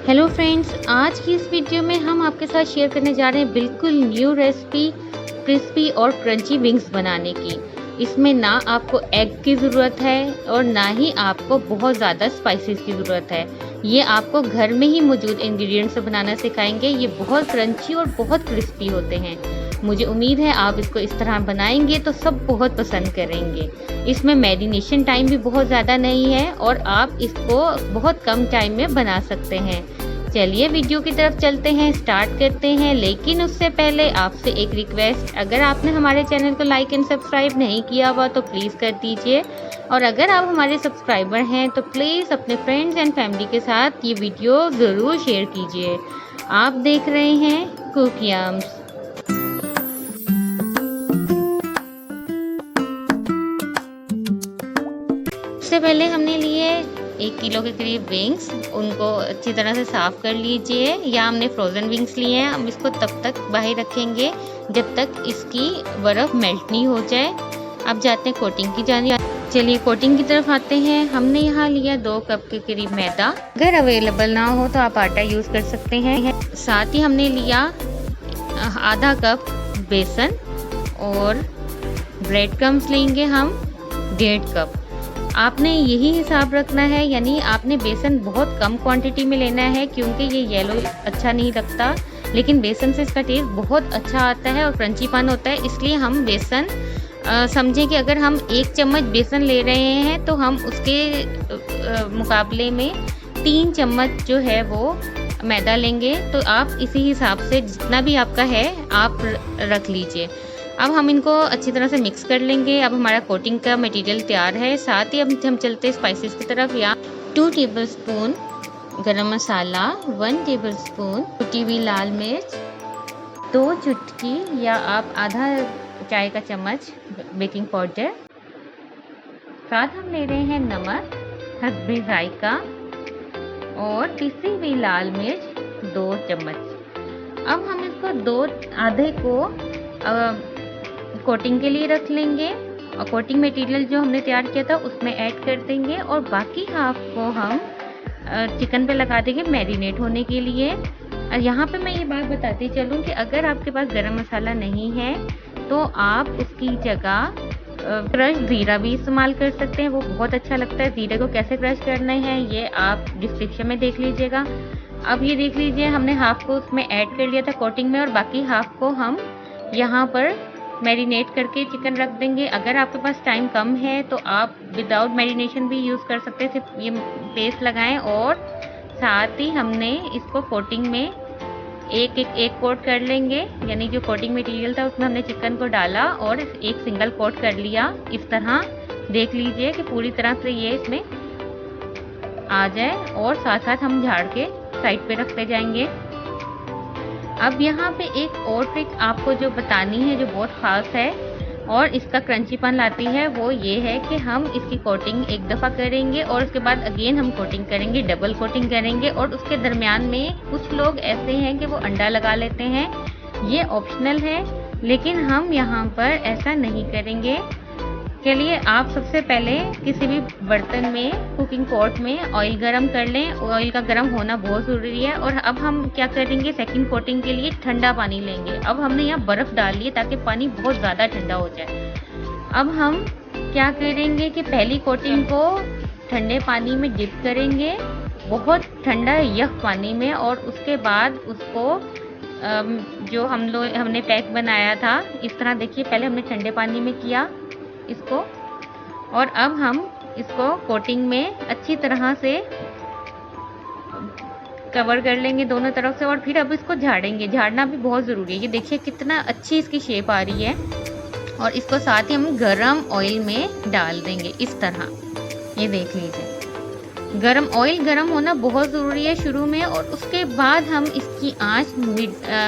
Hello friends, आज की इस वीडियो में हम आपके साथ शेयर करने जा रहे हैं बिल्कुल न्यू रेसिपी क्रिस्पी और क्रंची विंग्स बनाने की। इसमें ना आपको एग की ज़रूरत है और ना ही आपको बहुत ज़्यादा स्पाइसेस की ज़रूरत है। ये आपको घर में ही मौजूद इंग्रेडिएंट्स से बनाना सिखाएंगे। ये बहुत क्रंची और बहुत क्रिस्पी होते हैं। मुझे उम्मीद है आप इसको इस तरह बनाएंगे तो सब बहुत पसंद करेंगे। इसमें मैरिनेशन टाइम भी बहुत ज़्यादा नहीं है और आप इसको बहुत कम टाइम में बना सकते हैं। चलिए वीडियो की तरफ चलते हैं, स्टार्ट करते हैं। लेकिन उससे पहले आपसे एक रिक्वेस्ट, अगर आपने हमारे चैनल को लाइक एंड सब्सक्राइब नहीं किया हुआ तो प्लीज़ कर दीजिए, और अगर आप हमारे सब्सक्राइबर हैं तो प्लीज़ अपने फ्रेंड्स एंड फैमिली के साथ ये वीडियो ज़रूर शेयर कीजिए। आप देख रहे हैं कुक यम्स। सबसे पहले हमने लिए 1 किलो के करीब विंग्स। उनको अच्छी तरह से साफ़ कर लीजिए। या हमने फ्रोज़न विंग्स लिए हैं। हम इसको तब तक बाहर रखेंगे जब तक इसकी बर्फ़ मेल्ट नहीं हो जाए। अब जाते हैं कोटिंग की जाने। चलिए कोटिंग की तरफ आते हैं। हमने यहाँ लिया 2 कप के करीब मैदा। अगर अवेलेबल ना हो तो आप आटा यूज़ कर सकते हैं। साथ ही हमने लिया आधा कप बेसन और ब्रेड क्रम्स लेंगे हम 1.5 कप। आपने यही हिसाब रखना है, यानी आपने बेसन बहुत कम क्वांटिटी में लेना है क्योंकि ये येलो अच्छा नहीं लगता, लेकिन बेसन से इसका टेस्ट बहुत अच्छा आता है और क्रंचीपन होता है। इसलिए हम बेसन समझें कि अगर हम 1 चम्मच बेसन ले रहे हैं तो हम उसके मुकाबले में 3 चम्मच जो है वो मैदा लेंगे। तो आप इसी हिसाब से जितना भी आपका है आप रख लीजिए। अब हम इनको अच्छी तरह से मिक्स कर लेंगे। अब हमारा कोटिंग का मटेरियल तैयार है। साथ ही अब हम चलते हैं स्पाइसेस की तरफ। या 2 टेबलस्पून गरम मसाला, 1 टेबलस्पून कुटी हुई लाल मिर्च, 2 चुटकी या आप आधा चाय का चम्मच बेकिंग पाउडर। साथ हम ले रहे हैं नमक हस्बे जायका और पिसी हुई लाल मिर्च 2 चम्मच। अब हम इसको आधे को कोटिंग के लिए रख लेंगे और कोटिंग मटेरियल जो हमने तैयार किया था उसमें ऐड कर देंगे और बाकी हाफ को हम चिकन पे लगा देंगे मैरिनेट होने के लिए। और यहाँ पे मैं ये बात बताती चलूँ कि अगर आपके पास गरम मसाला नहीं है तो आप उसकी जगह क्रश ज़ीरा भी इस्तेमाल कर सकते हैं। वो बहुत अच्छा लगता है। ज़ीरे को कैसे क्रश करना है ये आप डिस्क्रिप्शन में देख लीजिएगा। अब ये देख लीजिए, हमने हाफ को उसमें ऐड कर लिया था कोटिंग में और बाकी हाफ को हम यहाँ पर मैरिनेट करके चिकन रख देंगे। अगर आपके पास टाइम कम है तो आप विदाउट मैरिनेशन भी यूज़ कर सकते हैं, सिर्फ ये पेस्ट लगाएं। और साथ ही हमने इसको कोटिंग में एक कोट कर लेंगे, यानी जो कोटिंग मटेरियल था उसमें हमने चिकन को डाला और एक सिंगल कोट कर लिया। इस तरह देख लीजिए कि पूरी तरह से ये इसमें आ जाए और साथ साथ हम झाड़ के साइड पे रखते जाएंगे। अब यहाँ पे एक और ट्रिक आपको जो बतानी है जो बहुत ख़ास है और इसका क्रंचीपन लाती है, वो ये है कि हम इसकी कोटिंग एक दफ़ा करेंगे और उसके बाद अगेन हम कोटिंग करेंगे, डबल कोटिंग करेंगे। और उसके दरमियान में कुछ लोग ऐसे हैं कि वो अंडा लगा लेते हैं। ये ऑप्शनल है, लेकिन हम यहाँ पर ऐसा नहीं करेंगे। चलिए आप सबसे पहले किसी भी बर्तन में कुकिंग पॉट में ऑयल गरम कर लें। ऑयल का गरम होना बहुत ज़रूरी है। और अब हम क्या करेंगे, सेकंड कोटिंग के लिए ठंडा पानी लेंगे। अब हमने यहाँ बर्फ़ डाल ली है ताकि पानी बहुत ज़्यादा ठंडा हो जाए। अब हम क्या करेंगे कि पहली कोटिंग को ठंडे पानी में डिप करेंगे, बहुत ठंडा यख पानी में, और उसके बाद उसको जो हमने पैक बनाया था इस तरह देखिए, पहले हमने ठंडे पानी में किया इसको और अब हम इसको कोटिंग में अच्छी तरह से कवर कर लेंगे दोनों तरफ से। और फिर अब इसको झाड़ेंगे। झाड़ना भी बहुत ज़रूरी है। ये देखिए कितना अच्छी इसकी शेप आ रही है। और इसको साथ ही हम गरम ऑयल में डाल देंगे इस तरह। ये देख लीजिए, गरम होना बहुत ज़रूरी है शुरू में। और उसके बाद हम इसकी आंच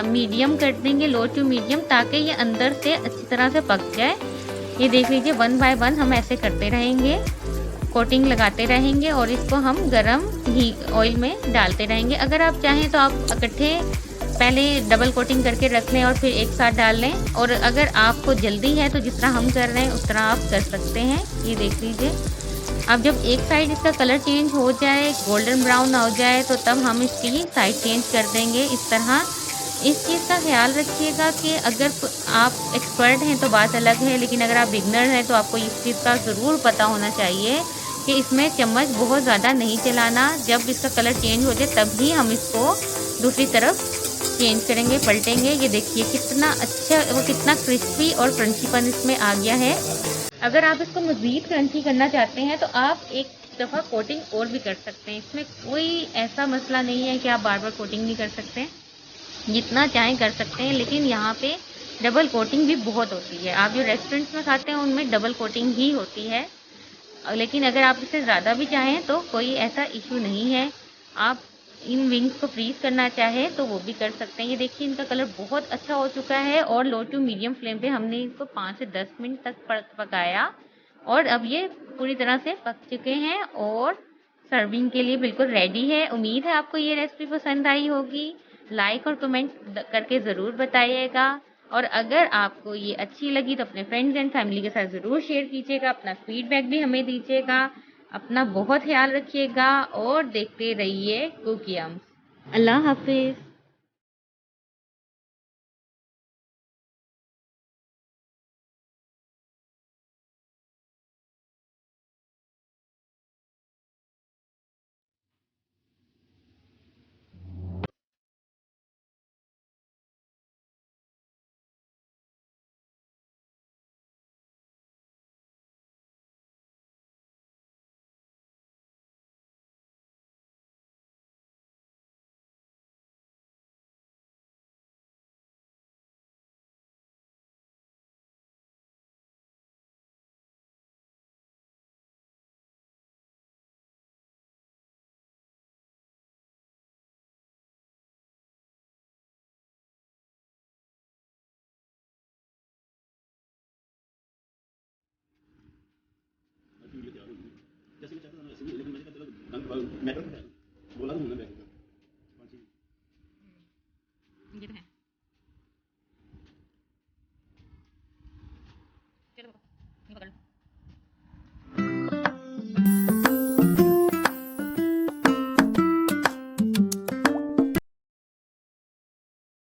मीडियम कर देंगे, लो टू मीडियम, ताकि ये अंदर से अच्छी तरह से पक जाए। ये देख लीजिए 1 बाय 1 हम ऐसे करते रहेंगे, कोटिंग लगाते रहेंगे और इसको हम गरम ही ऑयल में डालते रहेंगे। अगर आप चाहें तो आप इकट्ठे पहले डबल कोटिंग करके रख लें और फिर एक साथ डाल लें। और अगर आपको जल्दी है तो जिस तरह हम कर रहे हैं उस तरह आप कर सकते हैं। ये देख लीजिए अब जब एक साइड इसका कलर चेंज हो जाए, गोल्डन ब्राउन हो जाए, तो तब हम इसकी साइड चेंज कर देंगे इस तरह। इस चीज़ का ख़्याल रखिएगा कि अगर आप एक्सपर्ट हैं तो बात अलग है, लेकिन अगर आप बिगनर हैं तो आपको इस चीज़ का ज़रूर पता होना चाहिए कि इसमें चम्मच बहुत ज़्यादा नहीं चलाना। जब इसका कलर चेंज हो जाए तभी हम इसको दूसरी तरफ चेंज करेंगे, पलटेंगे। ये देखिए कितना अच्छा वो कितना क्रिस्पी और क्रंचीपन इसमें आ गया है। अगर आप इसको मज़ीद क्रंची करना चाहते हैं तो आप एक दफ़ा कोटिंग और भी कर सकते हैं। इसमें कोई ऐसा मसला नहीं है कि आप बार-बार कोटिंग नहीं कर सकते। जितना चाहें कर सकते हैं, लेकिन यहाँ पे डबल कोटिंग भी बहुत होती है। आप जो रेस्टोरेंट्स में खाते हैं उनमें डबल कोटिंग ही होती है। लेकिन अगर आप इसे ज़्यादा भी चाहें तो कोई ऐसा इशू नहीं है। आप इन विंग्स को फ्रीज़ करना चाहें तो वो भी कर सकते हैं। ये देखिए इनका कलर बहुत अच्छा हो चुका है और लो टू मीडियम फ्लेम पे हमने इसको 5 से 10 मिनट तक पकाया और अब ये पूरी तरह से पक चुके हैं और सर्विंग के लिए बिल्कुल रेडी है। उम्मीद है आपको ये रेसिपी पसंद आई होगी। लाइक और कमेंट करके ज़रूर बताइएगा और अगर आपको ये अच्छी लगी तो अपने फ्रेंड्स एंड फैमिली के साथ ज़रूर शेयर कीजिएगा। अपना फीडबैक भी हमें दीजिएगा। अपना बहुत ख्याल रखिएगा और देखते रहिए कुकियम्स। अल्लाह हाफिज़। जैसे मैं चाहता था ना, लेकिन मैंने कहा चलो